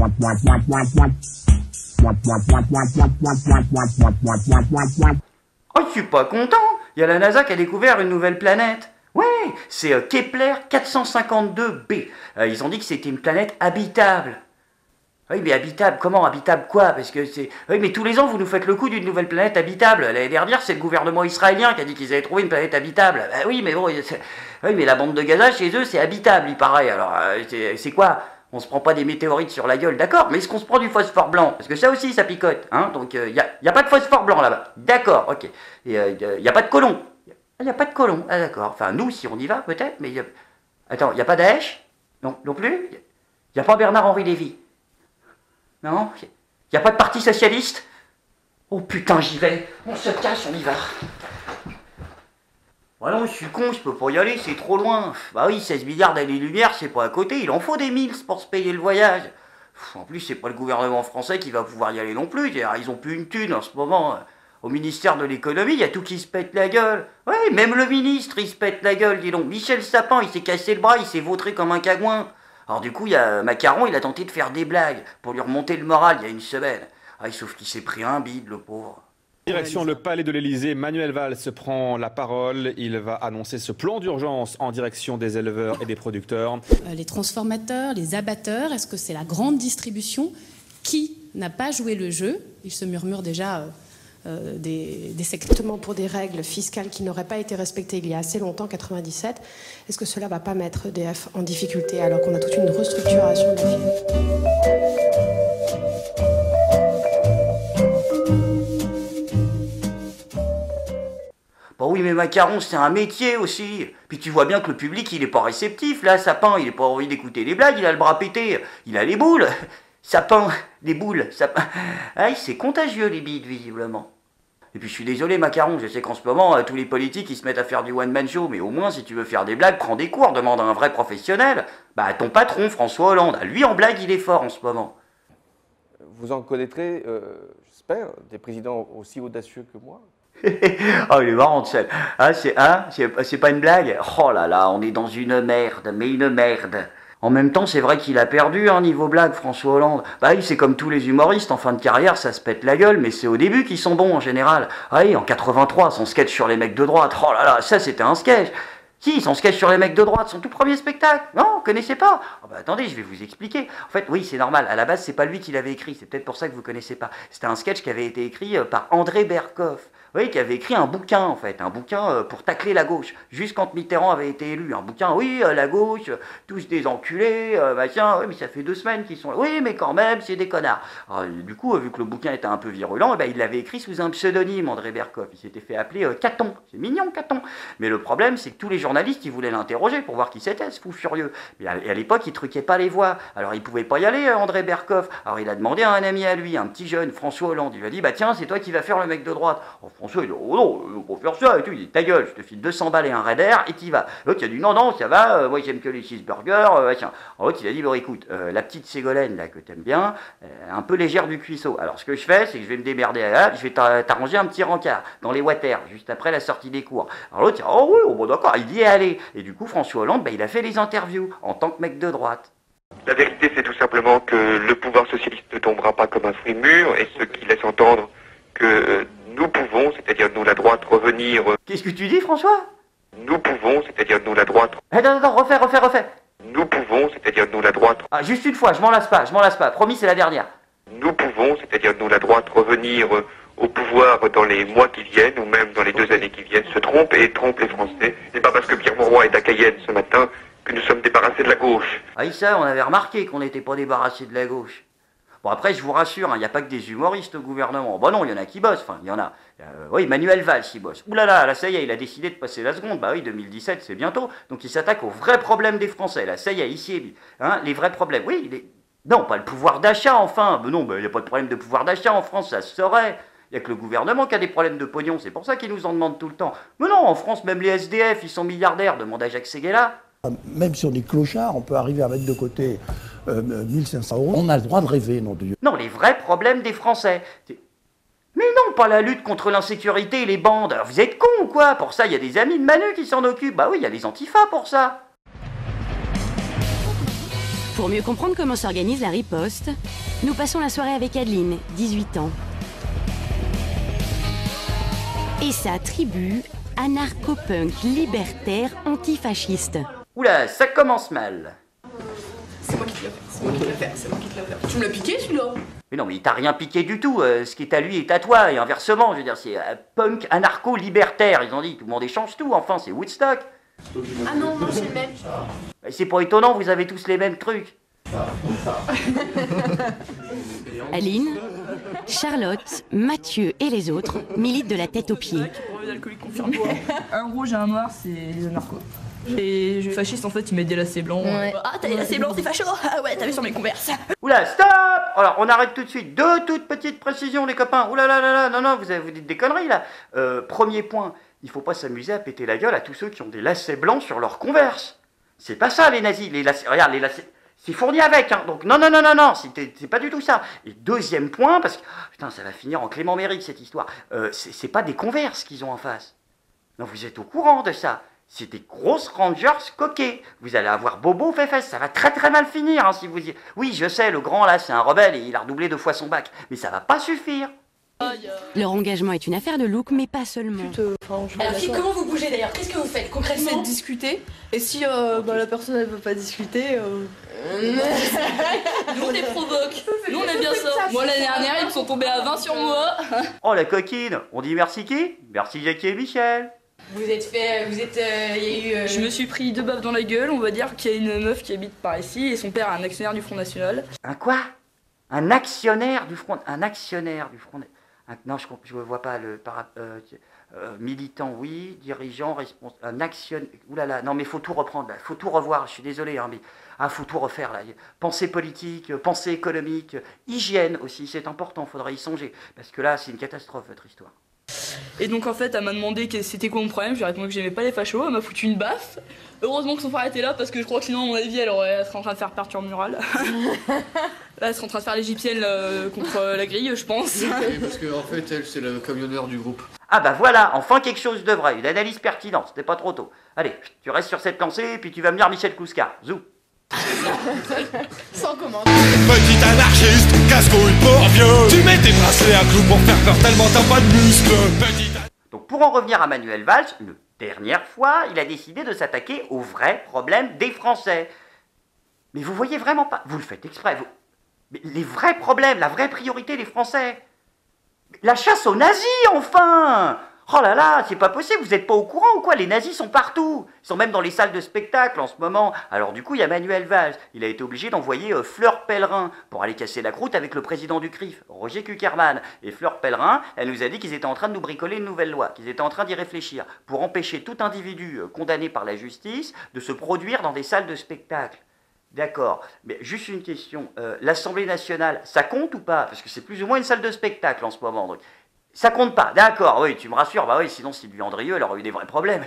Oh, je suis pas content. Il y a la NASA qui a découvert une nouvelle planète. Ouais, c'est Kepler 452b. Ils ont dit que c'était une planète habitable. Oui, mais habitable, comment habitable quoi? Parce que c'est... Oui, mais tous les ans, vous nous faites le coup d'une nouvelle planète habitable. L'année dernière, c'est le gouvernement israélien qui a dit qu'ils avaient trouvé une planète habitable. Bah oui, mais bon... Oui, mais la bande de Gaza, chez eux, c'est habitable, il paraît. Alors, c'est quoi? On se prend pas des météorites sur la gueule, d'accord? Mais est-ce qu'on se prend du phosphore blanc? Parce que ça aussi, ça picote, hein? Donc, y a pas de phosphore blanc là-bas. D'accord, ok. Et y a pas de colon. Il n'y a pas de colon, ah d'accord. Enfin, nous, si on y va, peut-être, mais... Attends, il n'y a pas Daesh? Non, non plus? Il n'y a pas Bernard-Henri Lévy? Non? Il n'y a pas de parti socialiste? Oh putain, j'y vais. On se casse, on y va. Ouais non, je suis con, je peux pas y aller, c'est trop loin. Bah oui, 16 milliards d'années-lumière, c'est pas à côté, il en faut des milles pour se payer le voyage. En plus, c'est pas le gouvernement français qui va pouvoir y aller non plus, ils ont plus une thune en ce moment. Au ministère de l'économie, il y a tout qui se pète la gueule. Ouais, même le ministre, il se pète la gueule, dis donc. Michel Sapin, il s'est cassé le bras, il s'est vautré comme un cagouin. Alors du coup, il y a Macron, il a tenté de faire des blagues pour lui remonter le moral il y a une semaine. Ah, sauf qu'il s'est pris un bide, le pauvre. Direction le palais de l'Élysée, Manuel Valls prend la parole. Il va annoncer ce plan d'urgence en direction des éleveurs et des producteurs. Les transformateurs, les abatteurs, est-ce que c'est la grande distribution qui n'a pas joué le jeu? Il se murmure déjà des sectements pour des règles fiscales qui n'auraient pas été respectées il y a assez longtemps, 97. Est-ce que cela ne va pas mettre EDF en difficulté alors qu'on a toute une restructuration de la filière? Bah oui, mais Macaron, c'est un métier aussi. Puis tu vois bien que le public, il est pas réceptif, là, Sapin, il est pas envie d'écouter les blagues, il a le bras pété, il a les boules. Sapin, des boules, Sapin. Ah, c'est contagieux, les bides, visiblement. Et puis je suis désolé, Macaron, je sais qu'en ce moment, tous les politiques, ils se mettent à faire du one-man show, mais au moins, si tu veux faire des blagues, prends des cours, demande à un vrai professionnel. Bah, ton patron, François Hollande, lui, en blague, il est fort en ce moment. Vous en connaîtrez, j'espère, des présidents aussi audacieux que moi. Oh, il est marrant, celle. Ah, c'est pas une blague? Oh là là, on est dans une merde, mais une merde. En même temps, c'est vrai qu'il a perdu, hein, niveau blague, François Hollande. Bah oui, c'est comme tous les humoristes, en fin de carrière, ça se pète la gueule, mais c'est au début qu'ils sont bons, en général. Ah oui, en 83, son sketch sur les mecs de droite, oh là là, ça c'était un sketch. Si, son sketch sur les mecs de droite, son tout premier spectacle. Non, vous connaissez pas? Oh bah attendez, je vais vous expliquer. En fait, oui, c'est normal. À la base, c'est pas lui qui l'avait écrit. C'est peut-être pour ça que vous connaissez pas. C'était un sketch qui avait été écrit par André Berkoff. Oui, qui avait écrit un bouquin, en fait. Un bouquin pour tacler la gauche. Juste quand Mitterrand avait été élu. Un bouquin, oui, la gauche, tous des enculés, machin. Oui, mais ça fait 2 semaines qu'ils sont là. Oui, mais quand même, c'est des connards. Alors, du coup, vu que le bouquin était un peu virulent, il l'avait écrit sous un pseudonyme, André Berkoff. Il s'était fait appeler Caton. C'est mignon, Caton. Mais le problème, c'est que tous les journalistes, ils voulaient l'interroger pour voir qui c'était, ce fou furieux. Et à l'époque, il truquait pas les voix. Alors, il pouvait pas y aller, André Berkoff. Alors, il a demandé à un ami à lui, un petit jeune, François Hollande. Il lui a dit, bah tiens, c'est toi qui vas faire le mec de droite. Alors, François, il dit, oh non, on va faire ça et tout. Il dit, ta gueule, je te file 200 balles et un Raider et t'y vas. L'autre, il a dit, non, non, ça va, moi, j'aime que les cheeseburgers, tiens. Alors, l'autre, il a dit, bon, écoute, la petite Ségolène, là, que t'aimes bien, un peu légère du cuisseau. Alors, ce que je fais, c'est que je vais me démerder là, je vais t'arranger un petit rencard dans les water, juste après la sortie des cours. Alors, l'autre, il dit, oh oui, oh, bon, d'accord, il dit, allez. Et du coup, François Hollande, il a fait les interviews en tant que mec de droite. La vérité, c'est tout simplement que le pouvoir socialiste ne tombera pas comme un fruit mûr, et ce qui laisse entendre que nous pouvons, c'est-à-dire nous la droite, revenir... Qu'est-ce que tu dis, François? Nous pouvons, c'est-à-dire nous la droite... Non, refais. Nous pouvons, c'est-à-dire nous la droite... Ah, juste une fois, je m'en lasse pas, promis, c'est la dernière. Nous pouvons, c'est-à-dire nous la droite, revenir au pouvoir dans les mois qui viennent, ou même dans les 2 années qui viennent, se trompe et trompe les Français. C'est pas parce que Pierre Mauroy est à Cayenne ce matin que nous sommes débarrassés de la gauche. Ah oui, ça, on avait remarqué qu'on n'était pas débarrassés de la gauche. Bon, après, je vous rassure, il n'y a pas que des humoristes au gouvernement. Bon non, il y en a qui bossent, enfin, il y en a. Oui, Manuel Valls, il bosse. Ouh là, ça y est, il a décidé de passer la seconde. Bah oui, 2017, c'est bientôt. Donc il s'attaque aux vrais problèmes des Français. Là, ça y est, ici, hein, les vrais problèmes. Oui, non, pas le pouvoir d'achat, enfin. Mais non, il n'y a pas de problème de pouvoir d'achat en France, ça se saurait. Il n'y a que le gouvernement qui a des problèmes de pognon, c'est pour ça qu'ils nous en demandent tout le temps. Mais non, en France, même les SDF, ils sont milliardaires, demande à Jacques Séguéla. Même sur des clochards, on peut arriver à mettre de côté 1500 €. On a le droit de rêver, nom de Dieu. Non, les vrais problèmes des Français. Mais non, pas la lutte contre l'insécurité et les bandes. Alors, vous êtes cons ou quoi? Pour ça, il y a des amis de Manu qui s'en occupent. Bah oui, il y a les antifas pour ça. Pour mieux comprendre comment s'organise la riposte, nous passons la soirée avec Adeline, 18 ans. Et sa tribu, anarcho-punk libertaire antifasciste. Oula, ça commence mal. C'est moi qui te l'ai offert, c'est moi qui te l'ai offert, c'est moi qui te l'ai offert. Tu me l'as piqué celui-là? Mais non, mais il t'a rien piqué du tout. Ce qui est à lui est à toi, et inversement. Je veux dire, c'est punk anarcho-libertaire. Ils ont dit, tout le monde échange tout. Enfin, c'est Woodstock. Ah non, non, c'est le même. C'est pas étonnant, vous avez tous les mêmes trucs. Aline, Charlotte, Mathieu et les autres militent de la tête aux pieds. Un rouge et un noir, c'est les anarchos. Et les fascistes, en fait, ils mettent des lacets blancs. Ouais. Ah, t'as des lacets blancs, c'est facho. Ah ouais, t'as vu sur mes Converse. Oula, stop! Alors, on arrête tout de suite. Deux toutes petites précisions, les copains. Oula là là là, non, vous dites des conneries, là. Premier point, il faut pas s'amuser à péter la gueule à tous ceux qui ont des lacets blancs sur leurs Converse. C'est pas ça, les nazis. Les lacets, regarde, les lacets... C'est fourni avec, hein. Donc non, c'est pas du tout ça. Et deuxième point, parce que, putain, ça va finir en Clément Méric, cette histoire. C'est pas des Converse qu'ils ont en face. Non, vous êtes au courant de ça. C'est des grosses Rangers coquets. Vous allez avoir Bobo Féfesse, ça va très très mal finir, hein, si vous y... Oui, je sais, le grand là, c'est un rebelle et il a redoublé 2 fois son bac. Mais ça va pas suffire. Leur engagement est une affaire de look, mais pas seulement. Alors, comment vous bougez d'ailleurs? Qu'est-ce que vous faites concrètement? Essayer de discuter. Et si la personne elle veut pas discuter, Nous on les provoque. Nous on aime bien ça. Moi l'année dernière ils me sont tombés à 20 sur moi. Oh la coquine, on dit merci qui? Merci Jackie et Michel. Il y a eu... Je me suis pris 2 baffes dans la gueule. On va dire qu'il y a une meuf qui habite par ici et son père est un actionnaire du Front National. Un quoi? Un actionnaire du Front... Un actionnaire du Front... Non, je vois pas le... militant, oui. Dirigeant, responsable... Un actionnaire... Oulala, non mais faut tout reprendre, là. Faut tout revoir, je suis désolé, hein, mais... Ah, faut tout refaire, là. Pensée politique, pensée économique, hygiène aussi, c'est important, faudra y songer. Parce que là, c'est une catastrophe, votre histoire. Et donc en fait elle m'a demandé c'était quoi mon problème, je lui ai répondu que j'aimais pas les fachos, elle m'a foutu une baffe. Heureusement que son frère était là parce que je crois que sinon à mon avis elle serait en train de faire peinture murale. Là elle serait en train de faire l'égyptienne contre la grille je pense. Oui, parce qu'en fait elle c'est le camionneur du groupe. Ah bah voilà, enfin quelque chose de vrai, une analyse pertinente, c'était pas trop tôt. Allez, tu restes sur cette lancée, puis tu vas me dire Michel Kouska, zou. Sans commande. Petit anarchiste, casse-couille pour vieux. Tu mets tes bracelets à clous pour faire peur tellement t'as pas de muscles. Donc pour en revenir à Manuel Valls, une dernière fois, il a décidé de s'attaquer aux vrais problèmes des Français. Mais vous voyez vraiment pas, vous le faites exprès, mais les vrais problèmes, la vraie priorité des Français. La chasse aux nazis, enfin! Oh là là, c'est pas possible, vous êtes pas au courant ou quoi? Les nazis sont partout. Ils sont même dans les salles de spectacle en ce moment. Alors du coup, il y a Manuel Valls. Il a été obligé d'envoyer Fleur Pellerin pour aller casser la croûte avec le président du CRIF, Roger Kuckerman. Et Fleur Pellerin, elle nous a dit qu'ils étaient en train de nous bricoler une nouvelle loi, qu'ils étaient en train d'y réfléchir, pour empêcher tout individu condamné par la justice de se produire dans des salles de spectacle. D'accord, mais juste une question, l'Assemblée nationale, ça compte ou pas? Parce que c'est plus ou moins une salle de spectacle en ce moment, donc... Ça compte pas, d'accord, oui, tu me rassures, bah oui, sinon Sylvie Andrieux, elle aurait eu des vrais problèmes.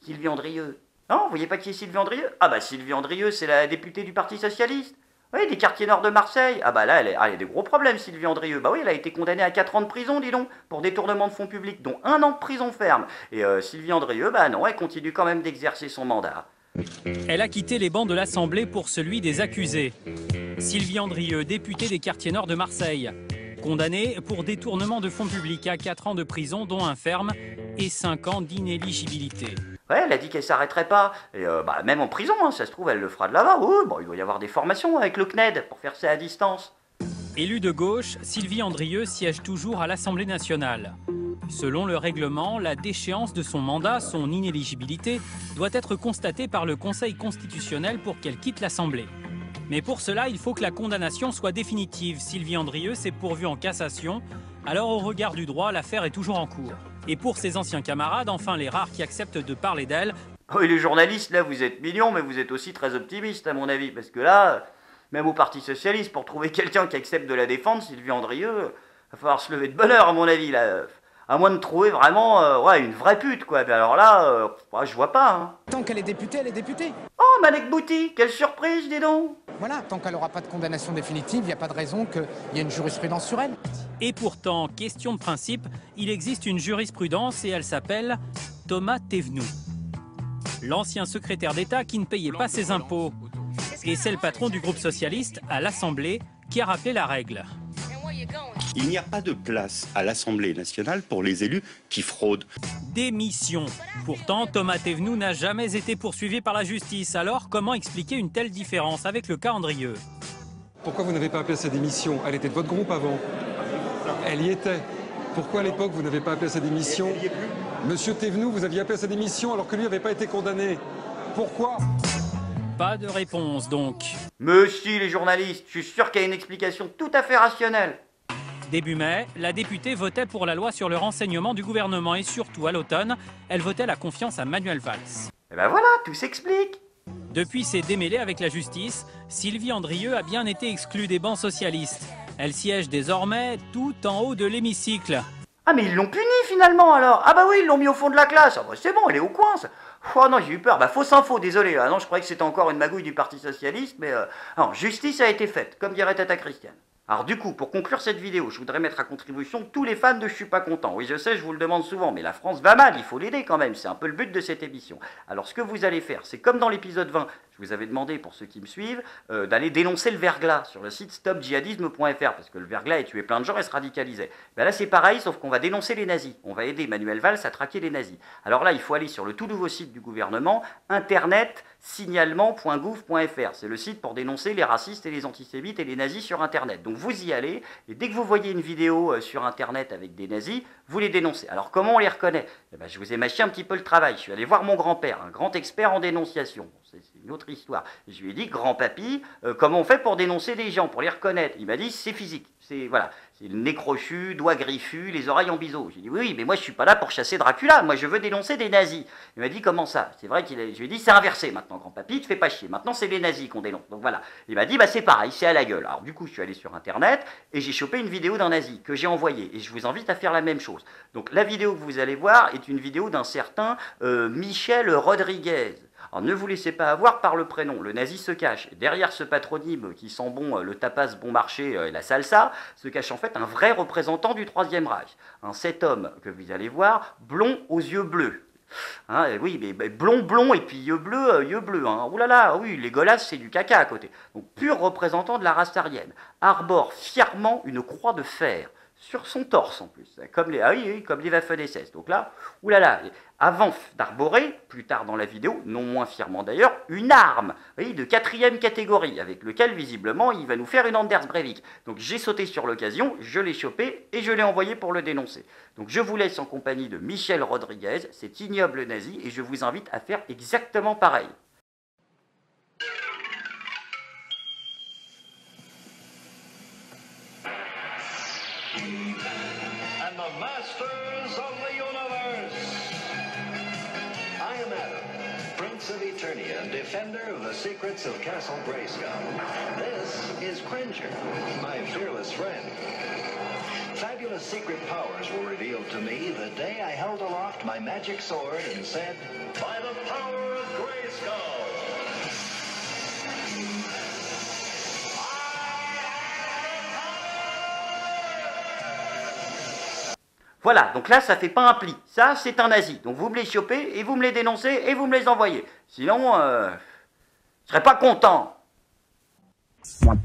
Sylvie Andrieux. Non, vous voyez pas qui est Sylvie Andrieux? Ah bah Sylvie Andrieux, c'est la députée du Parti Socialiste. Oui, des quartiers nord de Marseille. Ah bah là, il y a des gros problèmes, Sylvie Andrieux. Bah oui, elle a été condamnée à 4 ans de prison, dis donc, pour détournement de fonds publics, dont 1 an de prison ferme. Et Sylvie Andrieux, bah non, elle continue quand même d'exercer son mandat. Elle a quitté les bancs de l'Assemblée pour celui des accusés. Sylvie Andrieux, députée des quartiers nord de Marseille. Condamnée pour détournement de fonds publics à 4 ans de prison, dont 1 ferme, et 5 ans d'inéligibilité. Ouais, elle a dit qu'elle s'arrêterait pas. Et bah, même en prison, hein, ça se trouve, elle le fera de là-bas. Oui, bon, il doit y avoir des formations avec le CNED pour faire ça à distance. Élue de gauche, Sylvie Andrieux siège toujours à l'Assemblée nationale. Selon le règlement, la déchéance de son mandat, son inéligibilité, doit être constatée par le Conseil constitutionnel pour qu'elle quitte l'Assemblée. Mais pour cela, il faut que la condamnation soit définitive. Sylvie Andrieux s'est pourvue en cassation. Alors, au regard du droit, l'affaire est toujours en cours. Et pour ses anciens camarades, enfin les rares qui acceptent de parler d'elle... Oui, les journalistes, là, vous êtes mignons, mais vous êtes aussi très optimistes, à mon avis. Parce que là, même au Parti Socialiste, pour trouver quelqu'un qui accepte de la défendre, Sylvie Andrieux, va falloir se lever de bonne heure, à mon avis, là. À moins de trouver vraiment ouais, une vraie pute, quoi. Mais alors là, je vois pas. Hein. Tant qu'elle est députée, elle est députée. Oh, Malek Bouti, quelle surprise, dis donc. Voilà, tant qu'elle n'aura pas de condamnation définitive, il n'y a pas de raison qu'il y ait une jurisprudence sur elle. Et pourtant, question de principe, il existe une jurisprudence et elle s'appelle Thomas Thévenoud. L'ancien secrétaire d'État qui ne payait pas ses impôts. Et c'est le patron du groupe socialiste à l'Assemblée qui a rappelé la règle. Il n'y a pas de place à l'Assemblée nationale pour les élus qui fraudent. Démission. Pourtant, Thomas Thévenoud n'a jamais été poursuivi par la justice. Alors, comment expliquer une telle différence avec le cas Andrieux? Pourquoi vous n'avez pas appelé à sa démission? Elle était de votre groupe avant. Elle y était. Pourquoi à l'époque vous n'avez pas appelé à sa démission? Monsieur Thévenoud, vous aviez appelé à sa démission alors que lui n'avait pas été condamné. Pourquoi? Pas de réponse donc. Mais si, les journalistes, je suis sûr qu'il y a une explication tout à fait rationnelle. Début mai, la députée votait pour la loi sur le renseignement du gouvernement et surtout à l'automne, elle votait la confiance à Manuel Valls. Et ben voilà, tout s'explique. Depuis ses démêlés avec la justice, Sylvie Andrieux a bien été exclue des bancs socialistes. Elle siège désormais tout en haut de l'hémicycle. Ah mais ils l'ont punie finalement alors. Ah bah oui, ils l'ont mis au fond de la classe. Ah bah c'est bon, elle est au coin ça. Oh non, j'ai eu peur. Bah fausse info, désolé. Ah non, je croyais que c'était encore une magouille du Parti Socialiste, mais non, justice a été faite, comme dirait Tata Christiane. Alors du coup, pour conclure cette vidéo, je voudrais mettre à contribution tous les fans de Je suis pas content. Oui, je sais, je vous le demande souvent, mais la France va mal, il faut l'aider quand même, c'est un peu le but de cette émission. Alors ce que vous allez faire, c'est comme dans l'épisode 20, je vous avais demandé, pour ceux qui me suivent, d'aller dénoncer le verglas sur le site stopdjihadisme.fr, parce que le verglas a tué plein de gens et se radicalisait. Ben là c'est pareil, sauf qu'on va dénoncer les nazis. On va aider Manuel Valls à traquer les nazis. Alors là, il faut aller sur le tout nouveau site du gouvernement, internet signalement.gouv.fr. C'est le site pour dénoncer les racistes et les antisémites et les nazis sur Internet. Donc vous y allez, et dès que vous voyez une vidéo sur Internet avec des nazis, vous les dénoncez. Alors comment on les reconnaît? Eh ben, je vous ai mâché un petit peu le travail. Je suis allé voir mon grand-père, un grand expert en dénonciation. C'est une autre histoire. Je lui ai dit, grand-papy, comment on fait pour dénoncer des gens, pour les reconnaître? Il m'a dit, c'est physique. C'est voilà, c'est le nez crochu, doigts griffus, les oreilles en biseau. J'ai dit, oui, mais moi je suis pas là pour chasser Dracula, moi je veux dénoncer des nazis. Il m'a dit, comment ça? C'est vrai je lui ai dit, c'est inversé maintenant, grand-papy, te fais pas chier. Maintenant c'est les nazis qu'on dénonce. Donc voilà. Il m'a dit, bah c'est pareil, c'est à la gueule. Alors du coup, je suis allé sur Internet et j'ai chopé une vidéo d'un nazi que j'ai envoyée. Et je vous invite à faire la même chose. Donc la vidéo que vous allez voir est une vidéo d'un certain Michel Rodriguez. Alors ne vous laissez pas avoir par le prénom, le nazi se cache. Et derrière ce patronyme qui sent bon le tapas bon marché et la salsa, se cache en fait un vrai représentant du Troisième Reich. Cet homme que vous allez voir, blond aux yeux bleus. Hein, oui, mais blond et puis yeux bleus. Hein. Ouh là là, oui, les golasses c'est du caca à côté. Donc pur représentant de la race aryenne. Arbore fièrement une croix de fer. Sur son torse en plus, comme les, comme les Waffen-SS. Donc là, oulala, avant d'arborer, plus tard dans la vidéo, non moins fièrement d'ailleurs, une arme, oui, de 4e catégorie, avec lequel visiblement il va nous faire une Anders Breivik. Donc j'ai sauté sur l'occasion, je l'ai chopé et je l'ai envoyé pour le dénoncer. Donc je vous laisse en compagnie de Michel Rodriguez, cet ignoble nazi, et je vous invite à faire exactement pareil. And the masters of the universe. I am Adam, Prince of Eternia, defender of the secrets of Castle Grayskull. This is Cringer, my fearless friend. Fabulous secret powers were revealed to me the day I held aloft my magic sword and said, "By the power of Grayskull." Voilà, donc là, ça fait pas un pli. Ça, c'est un nazi. Donc vous me les chopez, et vous me les dénoncez, et vous me les envoyez. Sinon, je serais pas content. What?